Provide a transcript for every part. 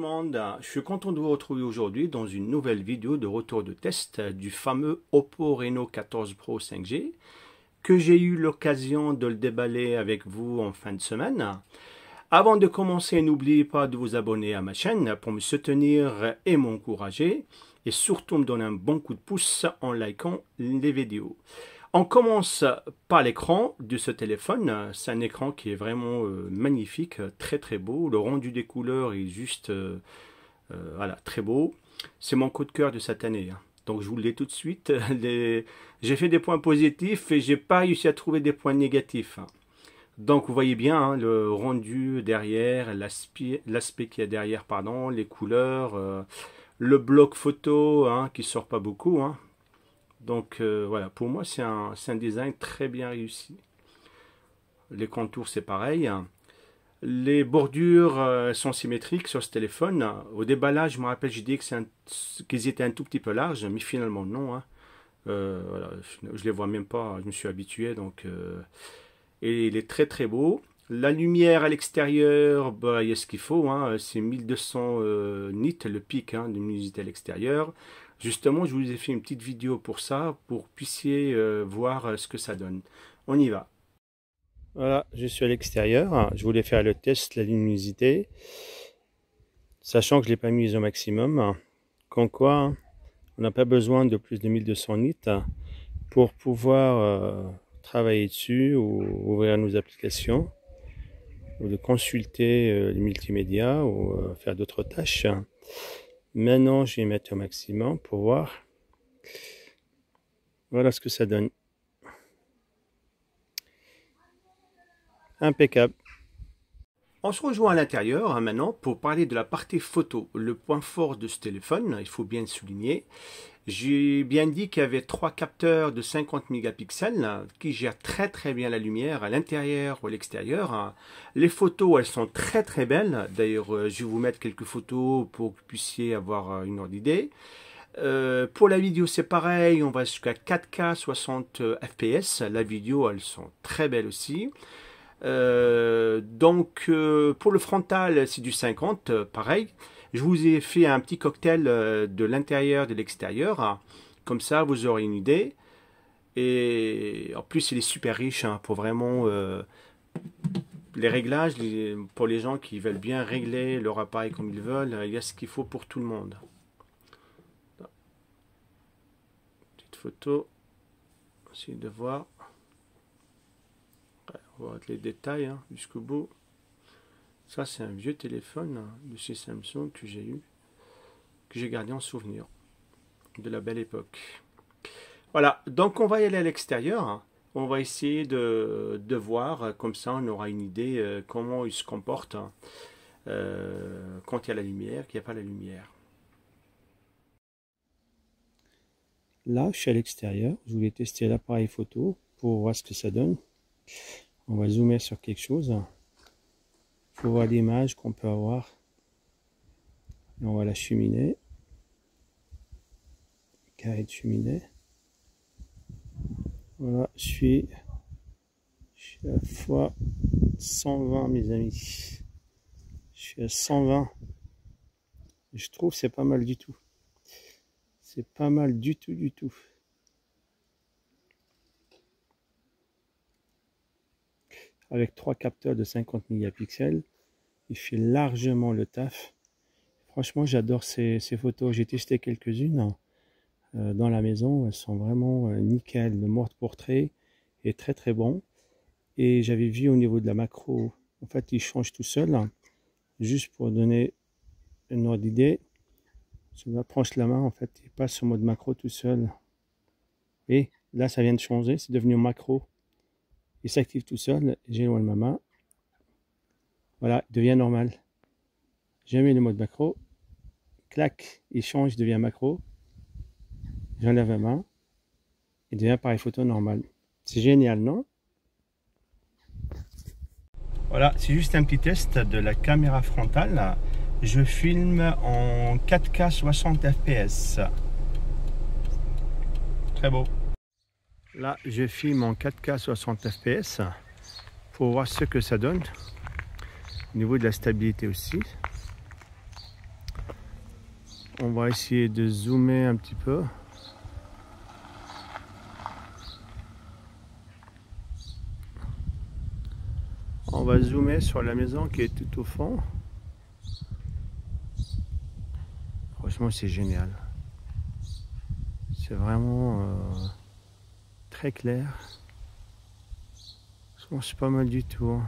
monde, je suis content de vous retrouver aujourd'hui dans une nouvelle vidéo de retour de test du fameux Oppo Reno 14 Pro 5G que j'ai eu l'occasion de le déballer avec vous en fin de semaine. Avant de commencer, n'oubliez pas de vous abonner à ma chaîne pour me soutenir et m'encourager et surtout me donner un bon coup de pouce en likant les vidéos. On commence par l'écran de ce téléphone. C'est un écran qui est vraiment magnifique, très très beau. Le rendu des couleurs est juste voilà, très beau. C'est mon coup de cœur de cette année. Donc je vous le dis tout de suite. J'ai fait des points positifs et j'ai pas réussi à trouver des points négatifs. Donc vous voyez bien le rendu derrière, l'aspect qu'il y a derrière, pardon, les couleurs, le bloc photo qui sort pas beaucoup. Donc voilà, pour moi c'est un design très bien réussi. Les contours c'est pareil. Les bordures sont symétriques sur ce téléphone. Au déballage, je me rappelle, j'ai dit qu'ils étaient un tout petit peu larges, mais finalement non. Voilà, je les vois même pas, je me suis habitué. Donc, et il est très très beau. La lumière à l'extérieur, bah, il y a ce qu'il faut. C'est 1200 nits, le pic de luminosité à l'extérieur. Justement, je vous ai fait une petite vidéo pour ça, pour que vous puissiez voir ce que ça donne. On y va. Voilà, je suis à l'extérieur. Je voulais faire le test de la luminosité, sachant que je ne l'ai pas mise au maximum. Comme quoi, on n'a pas besoin de plus de 1200 nits pour pouvoir travailler dessus ou ouvrir nos applications, ou de consulter les multimédias ou faire d'autres tâches. Maintenant, je vais mettre au maximum pour voir. Voilà ce que ça donne. Impeccable. On se rejoint à l'intérieur maintenant pour parler de la partie photo. Le point fort de ce téléphone, il faut bien le souligner. J'ai bien dit qu'il y avait 3 capteurs de 50 mégapixels qui gèrent très très bien la lumière à l'intérieur ou à l'extérieur. Les photos, elles sont très très belles. D'ailleurs, je vais vous mettre quelques photos pour que vous puissiez avoir une ordre d'idée. Pour la vidéo, c'est pareil. On va jusqu'à 4K 60 fps. La vidéo, elles sont très belles aussi. Donc, pour le frontal, c'est du 50, pareil. Je vous ai fait un petit cocktail de l'intérieur et de l'extérieur. Comme ça, vous aurez une idée. Et en plus, il est super riche pour vraiment les réglages. Pour les gens qui veulent bien régler leur appareil comme ils veulent, il y a ce qu'il faut pour tout le monde. Petite photo. Essayez de voir. On va voir les détails jusqu'au bout. Ça, c'est un vieux téléphone de chez Samsung que j'ai eu, que j'ai gardé en souvenir de la belle époque. Voilà, donc on va y aller à l'extérieur. On va essayer de voir, comme ça on aura une idée comment il se comporte quand il y a la lumière, qu'il n'y a pas la lumière. Là, je suis à l'extérieur. Je voulais tester l'appareil photo pour voir ce que ça donne. On va zoomer sur quelque chose. Il faut voir l'image qu'on peut avoir. Et on voit la cheminée. Carré de cheminée. Voilà, je suis à fois 120 mes amis. Je suis à 120. Je trouve que c'est pas mal du tout. C'est pas mal du tout du tout. Avec 3 capteurs de 50 mégapixels, il fait largement le taf. Franchement, j'adore ces photos. J'ai testé quelques-unes dans la maison. Elles sont vraiment nickel. Le mode portrait est très très bon. Et j'avais vu au niveau de la macro, en fait, il change tout seul. Juste pour donner une ordre d'idée, si on approche la main, en fait, il passe au mode macro tout seul. Et là, ça vient de changer. C'est devenu macro. Il s'active tout seul, j'éloigne ma main. Voilà, il devient normal. J'ai mis le mode macro. Clac, il change, il devient macro. J'enlève ma main. Il devient appareil photo normal. C'est génial, non? Voilà, c'est juste un petit test de la caméra frontale. Je filme en 4K 60 fps. Très beau. Là, je filme en 4K 60 fps pour voir ce que ça donne. Au niveau de la stabilité aussi. On va essayer de zoomer un petit peu. On va zoomer sur la maison qui est tout au fond. Franchement, c'est génial. C'est vraiment très clair. Franchement, c'est pas mal du tout.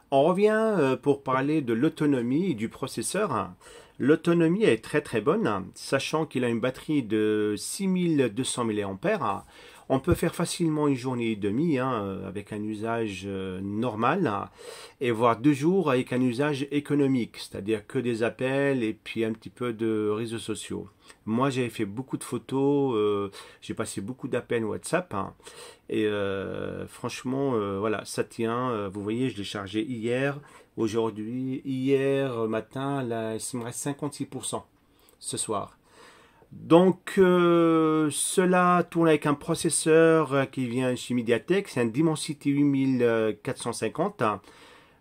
On revient pour parler de l'autonomie du processeur. L'autonomie est très très bonne, sachant qu'il a une batterie de 6200 mAh. On peut faire facilement une journée et demie avec un usage normal et voire 2 jours avec un usage économique, c'est-à-dire que des appels et puis un petit peu de réseaux sociaux. Moi, j'avais fait beaucoup de photos, j'ai passé beaucoup d'appels WhatsApp et franchement, voilà, ça tient. Vous voyez, je l'ai chargé hier, aujourd'hui, hier matin, là, il me reste 56% ce soir. Donc, cela tourne avec un processeur qui vient chez MediaTek, c'est un Dimensity 8450.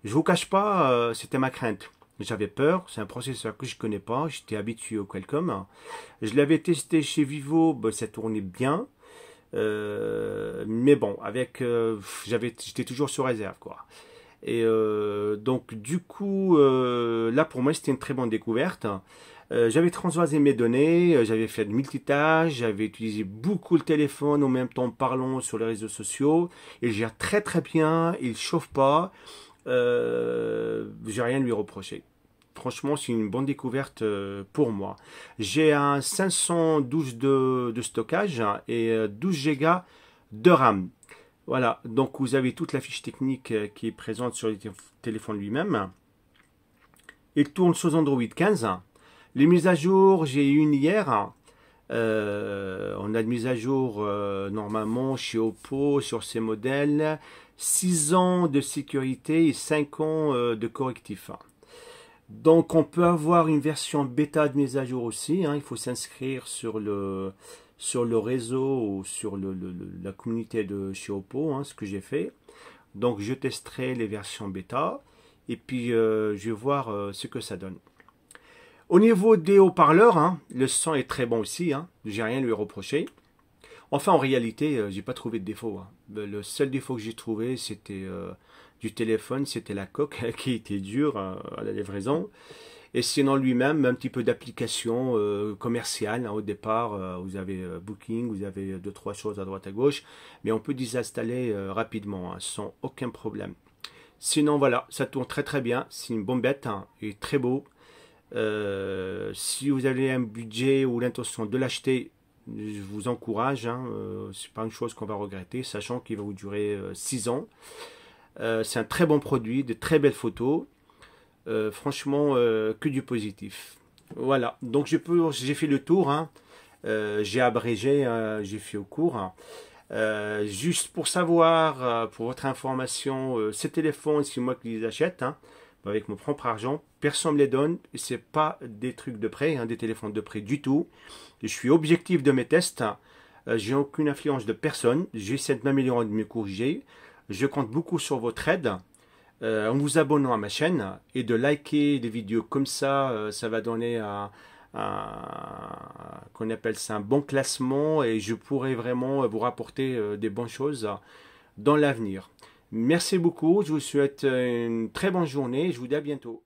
Je vous cache pas, c'était ma crainte. J'avais peur, c'est un processeur que je connais pas, j'étais habitué au Qualcomm. Je l'avais testé chez Vivo, bah, ça tournait bien. Mais bon, avec j'étais toujours sur réserve quoi. Et donc du coup, là pour moi c'était une très bonne découverte. J'avais transvasé mes données, j'avais fait de multitâches, j'avais utilisé beaucoup le téléphone en même temps parlant sur les réseaux sociaux. Il gère très très bien, il chauffe pas. J'ai rien à lui reprocher. Franchement, c'est une bonne découverte pour moi. J'ai un 512 de stockage et 12 Go de RAM. Voilà, donc vous avez toute la fiche technique qui est présente sur le téléphone lui-même. Il tourne sous Android 15. Les mises à jour, j'ai eu une hier. On a de mise à jour normalement chez Oppo sur ces modèles. 6 ans de sécurité et 5 ans de correctif. Donc on peut avoir une version bêta de mise à jour aussi. Il faut s'inscrire sur le réseau ou sur la communauté de chez Oppo, ce que j'ai fait. Donc je testerai les versions bêta et puis je vais voir ce que ça donne. Au niveau des haut-parleurs, le son est très bon aussi, j'ai rien à lui reprocher. Enfin, en réalité, j'ai pas trouvé de défaut. Le seul défaut que j'ai trouvé, c'était du téléphone, c'était la coque qui était dure à la livraison. Et sinon, lui-même, un petit peu d'application commerciale. Au départ, vous avez Booking, vous avez 2-3 choses à droite à gauche, mais on peut désinstaller rapidement, sans aucun problème. Sinon, voilà, ça tourne très très bien. C'est une bombette, il est très beau. Si vous avez un budget ou l'intention de l'acheter, je vous encourage, c'est pas une chose qu'on va regretter, sachant qu'il va vous durer 6 ans. C'est un très bon produit, de très belles photos. Franchement, que du positif. Voilà, donc j'ai fait le tour, j'ai abrégé, j'ai fait au cours. Juste pour savoir, pour votre information, ces téléphones, c'est moi qui les achète. avec mon propre argent. Personne ne me les donne. Ce n'est pas des trucs de prêt, hein, des téléphones de prêt du tout. Je suis objectif de mes tests. J'ai aucune influence de personne. J'essaie de m'améliorer, de me corriger. Je compte beaucoup sur votre aide. En vous abonnant à ma chaîne et de liker des vidéos comme ça, ça va donner qu'on appelle ça un bon classement et je pourrai vraiment vous rapporter des bonnes choses dans l'avenir. Merci beaucoup, je vous souhaite une très bonne journée et je vous dis à bientôt.